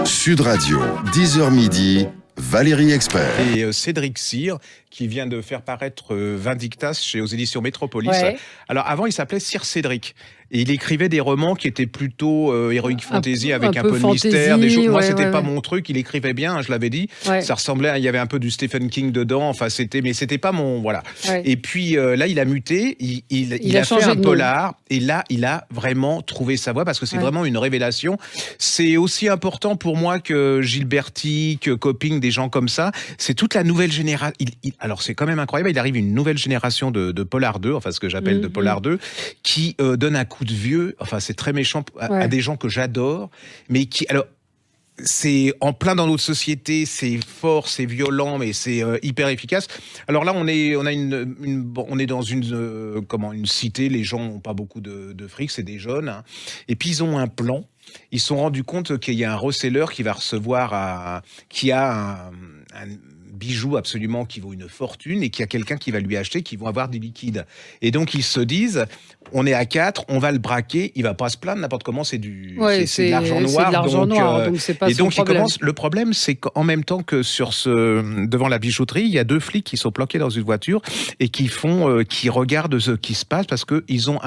Sud Radio, 10h midi, Valérie Expert. Et Cédric Cyr, qui vient de faire paraître Vindictas aux éditions Métropolis. Ouais. Alors avant, il s'appelait Cyr Cédric. Et il écrivait des romans qui étaient plutôt heroic fantasy, avec un peu de mystère, des choses. Moi, c'était pas mon truc. Il écrivait bien, je l'avais dit. Ouais. Ça ressemblait, il y avait un peu du Stephen King dedans. Enfin, mais c'était pas mon, voilà. Ouais. Et puis là, il a muté. Il a fait un polar. Et là, il a vraiment trouvé sa voie parce que c'est vraiment une révélation. C'est aussi important pour moi que Gilberti, que Copping, des gens comme ça. C'est toute la nouvelle génération. Alors, c'est quand même incroyable. Il arrive une nouvelle génération de polar 2, enfin ce que j'appelle de polar 2, qui donne un coup de vieux, enfin c'est très méchant, à des gens que j'adore, mais qui, alors, c'est en plein dans notre société, c'est fort, c'est violent, mais c'est hyper efficace. Alors là, on est dans une cité, les gens n'ont pas beaucoup de fric, c'est des jeunes, hein, et puis ils ont un plan. Ils se sont rendus compte qu'il y a un reseller qui va recevoir qui a un bijou absolument qui vaut une fortune et qu'il y a quelqu'un qui va lui acheter, qui vont avoir des liquides. Et donc ils se disent, on est à 4, on va le braquer, il va pas se plaindre n'importe comment, c'est de l'argent noir. C'est de l'argent noir, donc c'est pas et donc son problème. Le problème, c'est qu'en même temps que devant la bijouterie, il y a 2 flics qui sont planqués dans une voiture et qui regardent ce qui se passe parce que ils ont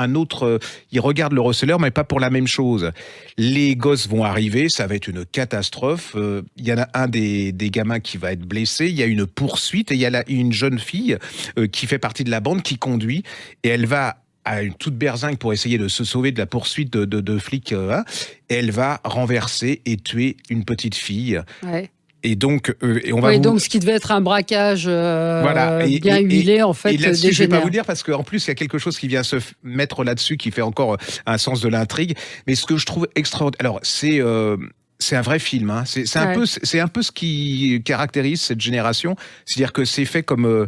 ils regardent le receleur, mais pas pour la même chose. Les gosses vont arriver, ça va être une catastrophe. Il y en a un des gamins qui va être blessé. Il y a une poursuite et il y a une jeune fille qui fait partie de la bande qui conduit et elle va à une toute berzingue pour essayer de se sauver de la poursuite de flics. Et elle va renverser et tuer une petite fille. Ouais. Et donc, donc ce qui devait être un braquage bien huilé, en fait, dégénère. Je ne vais pas vous le dire parce qu'en plus, il y a quelque chose qui vient se mettre là-dessus qui fait encore un sens de l'intrigue. Mais ce que je trouve extraordinaire, alors c'est un vrai film, hein. C'est un peu ce qui caractérise cette génération, c'est-à-dire que c'est fait comme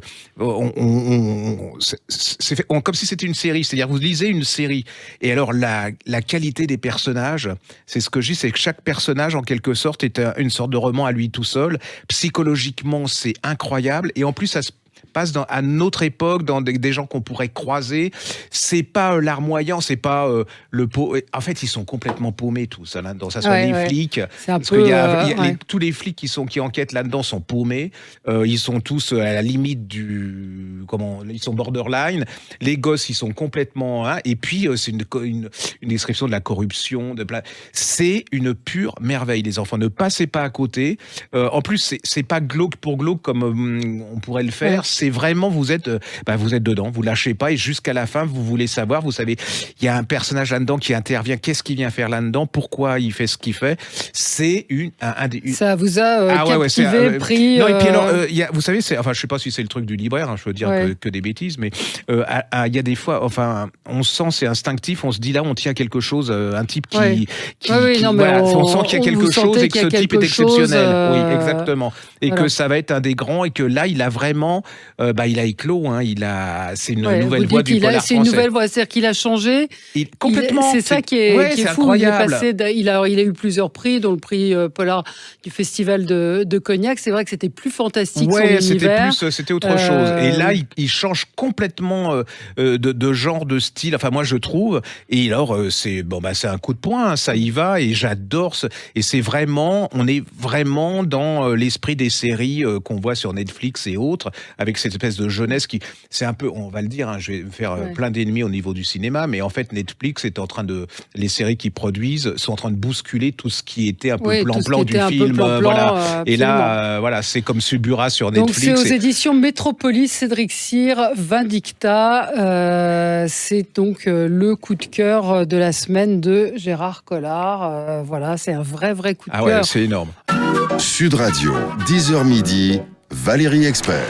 c'est fait comme si c'était une série, c'est-à-dire vous lisez une série et alors la qualité des personnages, c'est ce que je dis, c'est que chaque personnage en quelque sorte est une sorte de roman à lui tout seul. Psychologiquement, c'est incroyable et en plus ça se passe à notre époque, dans des gens qu'on pourrait croiser. C'est pas larmoyant, c'est pas en fait, ils sont complètement paumés tous là-dedans. Ça soit les flics, parce que tous les flics qui enquêtent là-dedans sont paumés. Ils sont tous à la limite ils sont borderline. Les gosses, ils sont complètement. Et puis c'est une description de la corruption, c'est une pure merveille. Les enfants, ne passez pas à côté. En plus, c'est pas glauque pour glauque comme on pourrait le faire. C'est vraiment, vous êtes dedans, vous lâchez pas et jusqu'à la fin, vous voulez savoir, vous savez, il y a un personnage là-dedans qui intervient, qu'est-ce qu'il vient faire là-dedans, pourquoi il fait ce qu'il fait, c'est Ça vous a captivé, pris... Non, et puis alors, vous savez, je sais pas si c'est le truc du libraire, hein, je veux dire que des bêtises, mais il y a des fois, enfin, on sent, c'est instinctif, on se dit là, on tient quelque chose, un type on sent qu'il y a quelque chose et que ce type est exceptionnel. Oui, exactement. Et que ça va être un des grands et que là, il a vraiment... il a éclos, hein, c'est une nouvelle voie du polar français. C'est une nouvelle voie, c'est-à-dire qu'il a changé. Complètement. C'est ça qui est fou. Incroyable. Il a eu plusieurs prix, dont le prix polar du festival de Cognac. C'est vrai que c'était plus fantastique son univers. C'était autre chose. Et là, il change complètement de genre, de style. Enfin, moi, je trouve. Et alors, c'est un coup de poing, hein, ça y va. Et j'adore. Et on est vraiment dans l'esprit des séries qu'on voit sur Netflix et autres, avec cette espèce de jeunesse c'est un peu, on va le dire, hein, je vais me faire plein d'ennemis au niveau du cinéma, mais en fait Netflix est en train les séries qu'ils produisent sont en train de bousculer tout ce qui était un peu plan-plan du film, et là, c'est comme Suburra sur Netflix. Donc c'est aux éditions Métropolis, Cédric Cyr, Vindicta, c'est donc le coup de cœur de la semaine de Gérard Collard, c'est un vrai coup de cœur. C'est énorme. Sud Radio, 10h midi, Valérie Expert.